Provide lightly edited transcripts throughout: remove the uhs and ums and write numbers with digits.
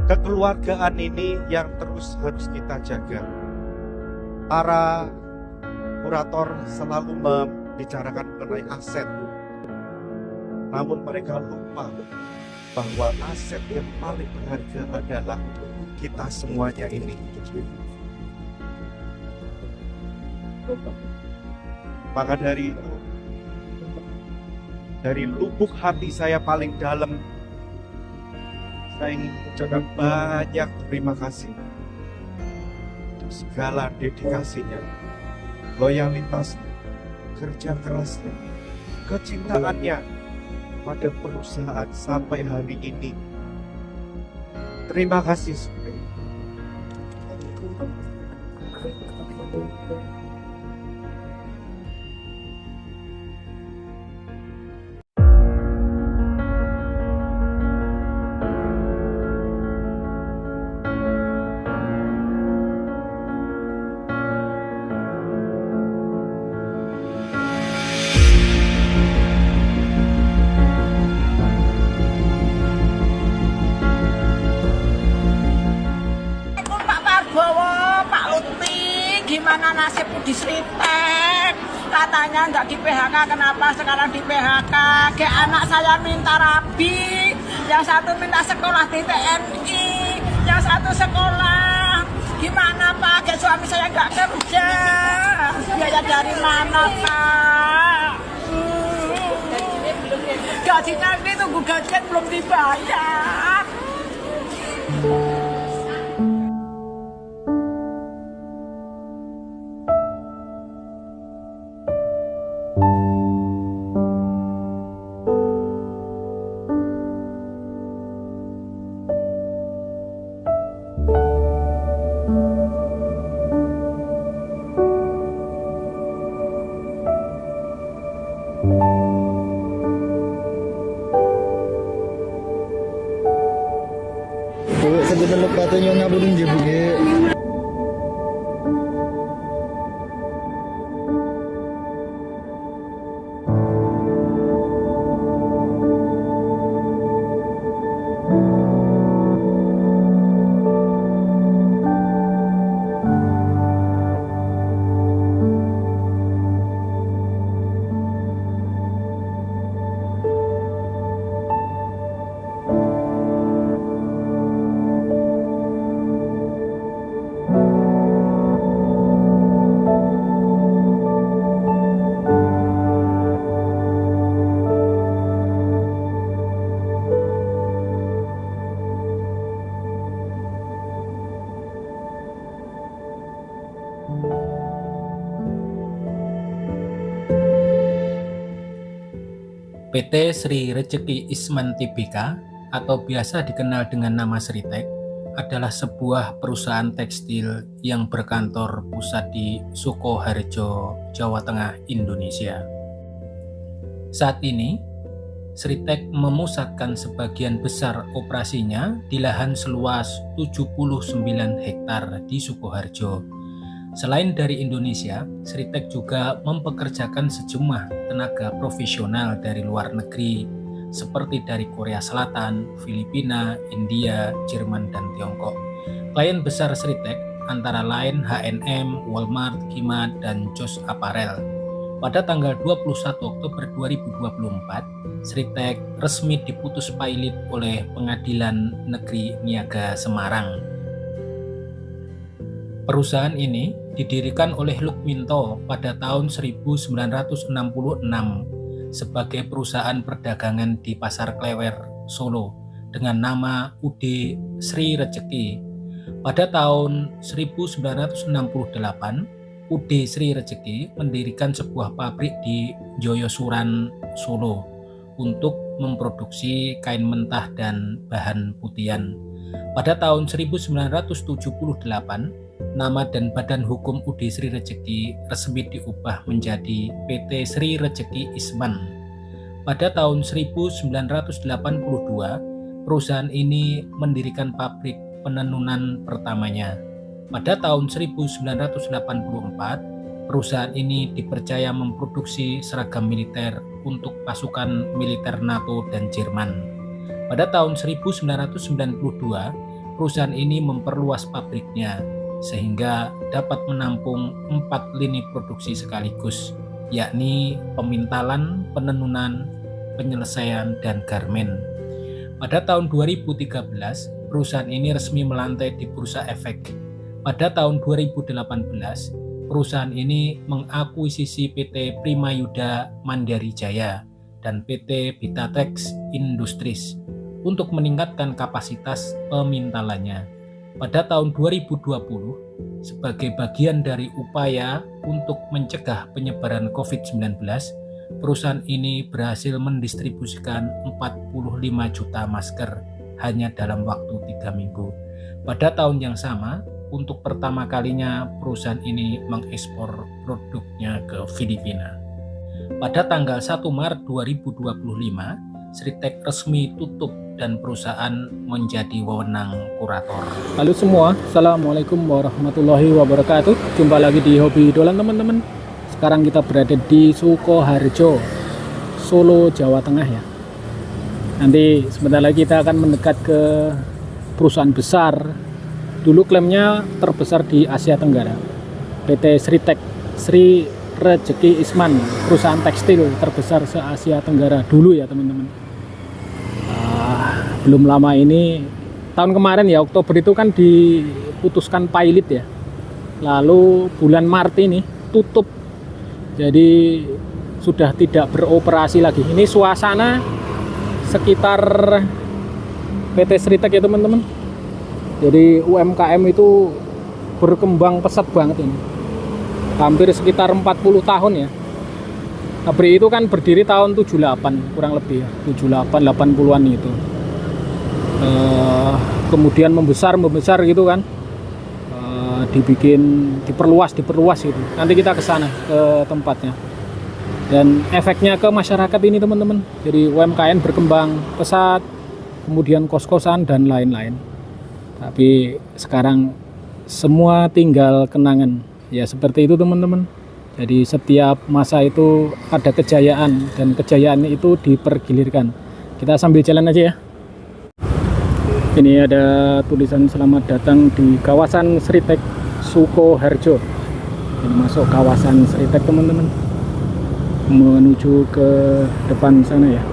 Kekeluargaan ini yang terus harus kita jaga. Para kurator selalu membicarakan mengenai aset, namun mereka lupa bahwa aset yang paling berharga adalah kita semuanya ini. Maka dari itu, dari lubuk hati saya paling dalam, saya ingin mengucapkan banyak terima kasih untuk segala dedikasinya, loyalitasnya, kerja kerasnya, kecintaannya pada perusahaan sampai hari ini. Terima kasih sekali. Gimana nasib di Sritek? Katanya nggak di PHK, kenapa sekarang di PHK? Kayak anak saya minta rabi, yang satu minta sekolah di TNI, yang satu sekolah. Gimana Pak? Kayak suami saya nggak kerja, biaya dari mana Pak? Gajinya ini tunggu gajian belum dibayar. Sebenarnya katanya ngaburin dia buge. PT Sri Rejeki Isman Tbk atau biasa dikenal dengan nama Sritek adalah sebuah perusahaan tekstil yang berkantor pusat di Sukoharjo, Jawa Tengah, Indonesia. Saat ini, Sritek memusatkan sebagian besar operasinya di lahan seluas 79 hektar di Sukoharjo. Selain dari Indonesia, Sritek juga mempekerjakan sejumlah tenaga profesional dari luar negeri, seperti dari Korea Selatan, Filipina, India, Jerman, dan Tiongkok. Klien besar Sritek antara lain H&M, Walmart, Kimat, dan Joss Apparel. Pada tanggal 21 Oktober 2024, Sritek resmi diputus pailit oleh Pengadilan Negeri Niaga Semarang. Perusahaan ini didirikan oleh Lukminto pada tahun 1966 sebagai perusahaan perdagangan di Pasar Klewer, Solo dengan nama UD Sri Rejeki. Pada tahun 1968, UD Sri Rejeki mendirikan sebuah pabrik di Joyosuran, Solo untuk memproduksi kain mentah dan bahan putihan. Pada tahun 1978, nama dan badan hukum UD Sri Rejeki resmi diubah menjadi PT Sri Rejeki Isman. Pada tahun 1982, perusahaan ini mendirikan pabrik penenunan pertamanya. Pada tahun 1984, perusahaan ini dipercaya memproduksi seragam militer untuk pasukan militer NATO dan Jerman. Pada tahun 1992, perusahaan ini memperluas pabriknya sehingga dapat menampung 4 lini produksi sekaligus, yakni pemintalan, penenunan, penyelesaian, dan garmen. Pada tahun 2013, perusahaan ini resmi melantai di Bursa Efek. Pada tahun 2018, perusahaan ini mengakuisisi PT Primayuda Mandari Jaya dan PT Bitatex Industries untuk meningkatkan kapasitas pemintalannya. Pada tahun 2020, sebagai bagian dari upaya untuk mencegah penyebaran COVID-19, perusahaan ini berhasil mendistribusikan 45 juta masker hanya dalam waktu 3 minggu. Pada tahun yang sama, untuk pertama kalinya perusahaan ini mengekspor produknya ke Filipina. Pada tanggal 1 Maret 2025, Sritek resmi tutup dan perusahaan menjadi wewenang kurator. Halo semua, Assalamualaikum warahmatullahi wabarakatuh. Jumpa lagi di Hobi Dolan teman-teman. Sekarang kita berada di Sukoharjo, Solo, Jawa Tengah ya. Nanti sebentar lagi kita akan mendekat ke perusahaan besar. Dulu klaimnya terbesar di Asia Tenggara, PT Sritek, Sri Rejeki Isman, perusahaan tekstil terbesar se-Asia Tenggara dulu ya teman-teman. Belum lama ini, tahun kemarin ya, Oktober itu kan diputuskan pilot ya. Lalu bulan Maret ini tutup, jadi sudah tidak beroperasi lagi. Ini suasana sekitar PT Sritek ya teman-teman. Jadi UMKM itu berkembang pesat banget ini. Hampir sekitar 40 tahun ya. Pabrik itu kan berdiri tahun 78 kurang lebih ya, 78 80-an itu. Kemudian membesar gitu kan. Diperluas gitu. Nanti kita ke sana ke tempatnya. Dan efeknya ke masyarakat ini teman-teman. Jadi UMKM berkembang pesat, kemudian kos-kosan dan lain-lain. Tapi sekarang semua tinggal kenangan. Ya seperti itu teman-teman. Jadi setiap masa itu ada kejayaan dan kejayaan itu dipergilirkan. Kita sambil jalan aja ya. Ini ada tulisan selamat datang di kawasan Sritek Sukoharjo. Ini masuk kawasan Sritek teman-teman. Menuju ke depan sana ya.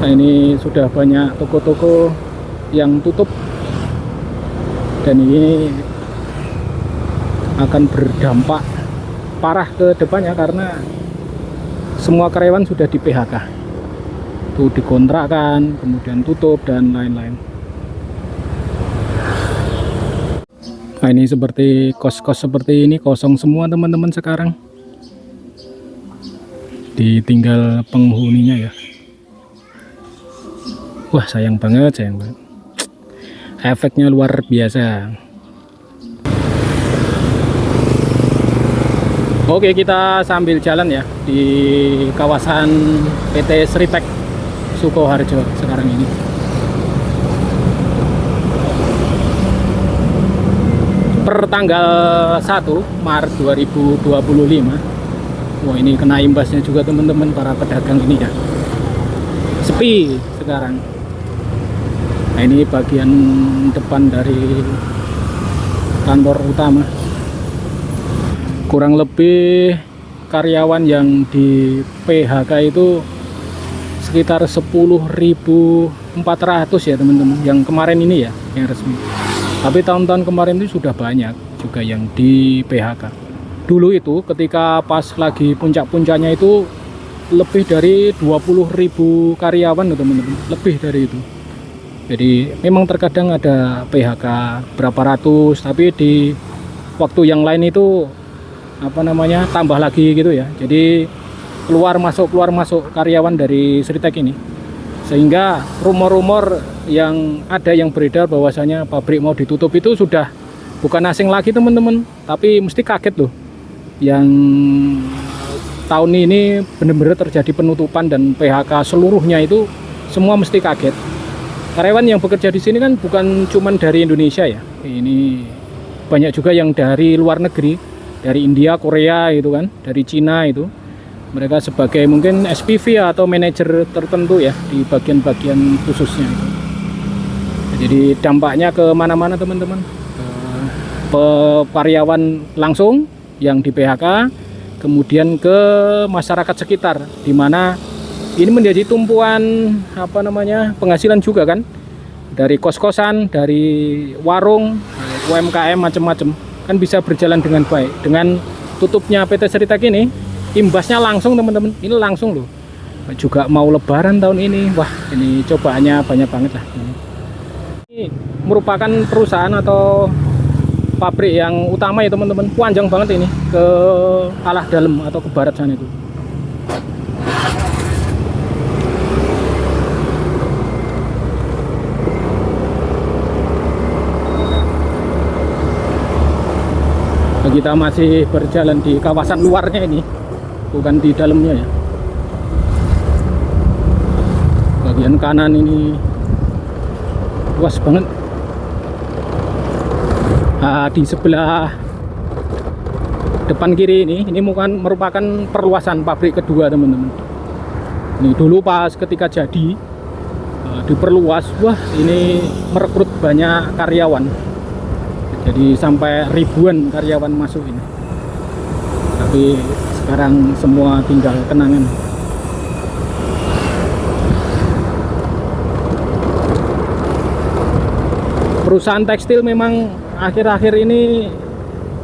Nah ini sudah banyak toko-toko yang tutup. Dan ini akan berdampak parah ke depannya karena semua karyawan sudah di PHK. Itu dikontrakkan, kemudian tutup dan lain-lain. Nah ini seperti kos-kos seperti ini kosong semua teman-teman sekarang. Ditinggal penghuninya ya. Wah sayang banget. Efeknya luar biasa. Oke, kita sambil jalan ya di kawasan PT Sritek Sukoharjo sekarang ini. Per tanggal 1 Maret 2025. Wah, ini kena imbasnya juga teman-teman para pedagang ini ya. Sepi sekarang. Nah, ini bagian depan dari kantor utama. Kurang lebih karyawan yang di PHK itu sekitar 10.400 ya teman-teman. Yang kemarin ini ya, yang resmi. Tapi tahun-tahun kemarin itu sudah banyak juga yang di PHK. Dulu itu ketika pas lagi puncak-puncaknya itu lebih dari 20.000 karyawan teman-teman. Lebih dari itu. Jadi memang terkadang ada PHK berapa ratus, tapi di waktu yang lain itu tambah lagi gitu ya. Jadi keluar masuk karyawan dari Sritek ini. Sehingga rumor-rumor yang ada yang beredar bahwasanya pabrik mau ditutup itu sudah bukan asing lagi teman-teman, tapi mesti kaget loh. Yang tahun ini benar-benar terjadi penutupan dan PHK seluruhnya itu semua mesti kaget. Karyawan yang bekerja di sini kan bukan cuma dari Indonesia ya. Ini banyak juga yang dari luar negeri, dari India, Korea itu kan, dari Cina itu. Mereka sebagai mungkin SPV atau manajer tertentu ya di bagian-bagian khususnya itu. Jadi dampaknya ke mana-mana teman-teman. Karyawan langsung yang di PHK, kemudian ke masyarakat sekitar, di mana ini menjadi tumpuan penghasilan juga kan, dari kos-kosan, dari warung, UMKM macam-macam kan bisa berjalan dengan baik. Dengan tutupnya PT Sritek ini, imbasnya langsung teman-teman, ini langsung loh. Juga mau lebaran tahun ini, wah ini cobaannya banyak banget lah. Ini merupakan perusahaan atau pabrik yang utama ya teman-teman, panjang banget ini ke arah dalam atau ke barat sana itu. Kita masih berjalan di kawasan luarnya ini, bukan di dalamnya ya. Bagian kanan ini luas banget. Di sebelah depan kiri ini merupakan perluasan pabrik kedua teman-teman. Ini dulu pas ketika jadi diperluas, wah ini merekrut banyak karyawan. Jadi sampai ribuan karyawan masuk ini. Tapi sekarang semua tinggal kenangan. Perusahaan tekstil memang akhir-akhir ini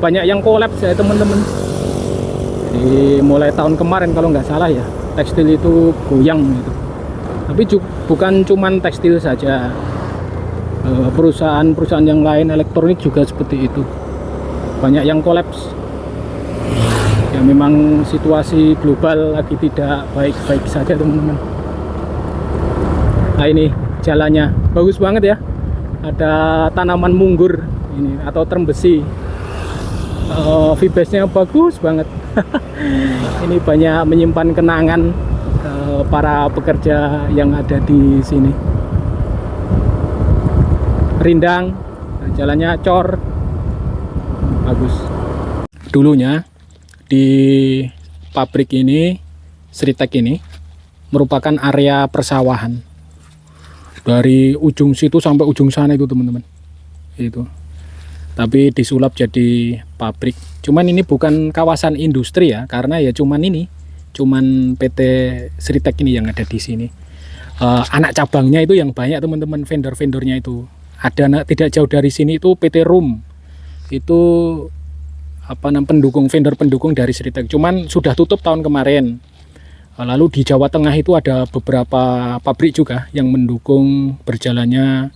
banyak yang kolaps ya teman-teman. Jadi mulai tahun kemarin kalau nggak salah ya, tekstil itu goyang gitu. Tapi bukan cuman tekstil saja, perusahaan-perusahaan yang lain elektronik juga seperti itu, banyak yang kolaps. Ya memang situasi global lagi tidak baik-baik saja teman-teman. Nah ini jalannya bagus banget ya, ada tanaman munggur ini atau term besi. Vibesnya bagus banget. Ini banyak menyimpan kenangan para pekerja yang ada di sini. Rindang, jalannya cor, bagus. Dulunya di pabrik ini, Sritek ini merupakan area persawahan. Dari ujung situ sampai ujung sana itu teman-teman. Itu. Tapi disulap jadi pabrik. Cuman ini bukan kawasan industri ya, karena ya cuman PT Sritek ini yang ada di sini. Anak cabangnya itu yang banyak teman-teman, vendor-vendornya itu. Ada tidak jauh dari sini itu PT Room. Itu vendor-pendukung dari Sritek. Cuman sudah tutup tahun kemarin. Lalu di Jawa Tengah itu ada beberapa pabrik juga yang mendukung berjalannya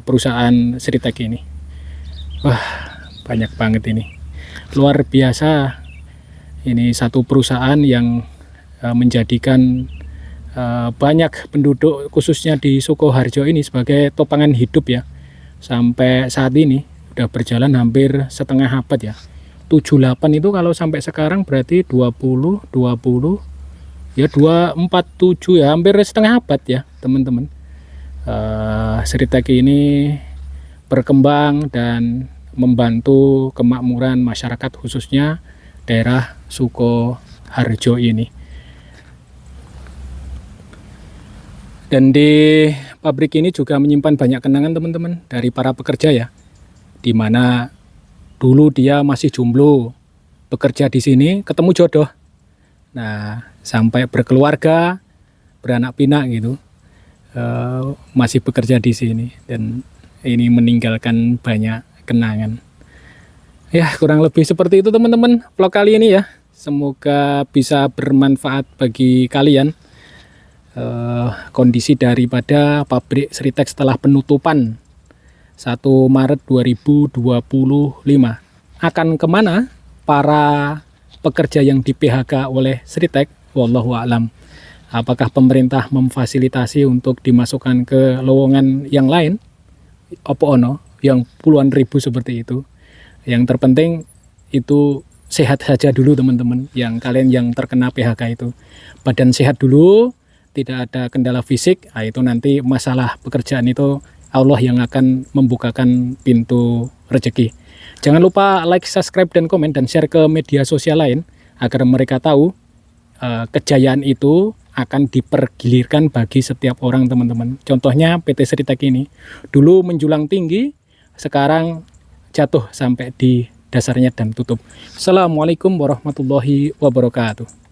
perusahaan Sritek ini. Wah, banyak banget ini. Luar biasa. Ini satu perusahaan yang menjadikan banyak penduduk khususnya di Sukoharjo ini sebagai topangan hidup ya. Sampai saat ini udah berjalan hampir setengah abad ya. 78 itu kalau sampai sekarang berarti 20 ya 247 ya, hampir setengah abad ya teman-teman. Sritek ini berkembang dan membantu kemakmuran masyarakat khususnya daerah Sukoharjo ini. Dan di pabrik ini juga menyimpan banyak kenangan teman-teman dari para pekerja ya, dimana dulu dia masih jomblo, bekerja di sini ketemu jodoh. Nah, sampai berkeluarga, beranak pinak gitu, masih bekerja di sini dan ini meninggalkan banyak kenangan. Ya, kurang lebih seperti itu teman-teman vlog kali ini ya. Semoga bisa bermanfaat bagi kalian. Kondisi daripada pabrik Sritek setelah penutupan 1 Maret 2025. Akan kemana para pekerja yang di PHK oleh Sritek? Wallahu a'lam. Apakah pemerintah memfasilitasi untuk dimasukkan ke lowongan yang lain? Opo ono yang puluhan ribu seperti itu. Yang terpenting itu sehat saja dulu teman-teman, yang kalian yang terkena PHK itu. Badan sehat dulu, tidak ada kendala fisik, itu nanti masalah pekerjaan itu Allah yang akan membukakan pintu rezeki. Jangan lupa like, subscribe, dan komen, dan share ke media sosial lain agar mereka tahu kejayaan itu akan dipergilirkan bagi setiap orang teman-teman. Contohnya PT Sritek ini dulu menjulang tinggi, sekarang jatuh sampai di dasarnya dan tutup. Assalamualaikum warahmatullahi wabarakatuh.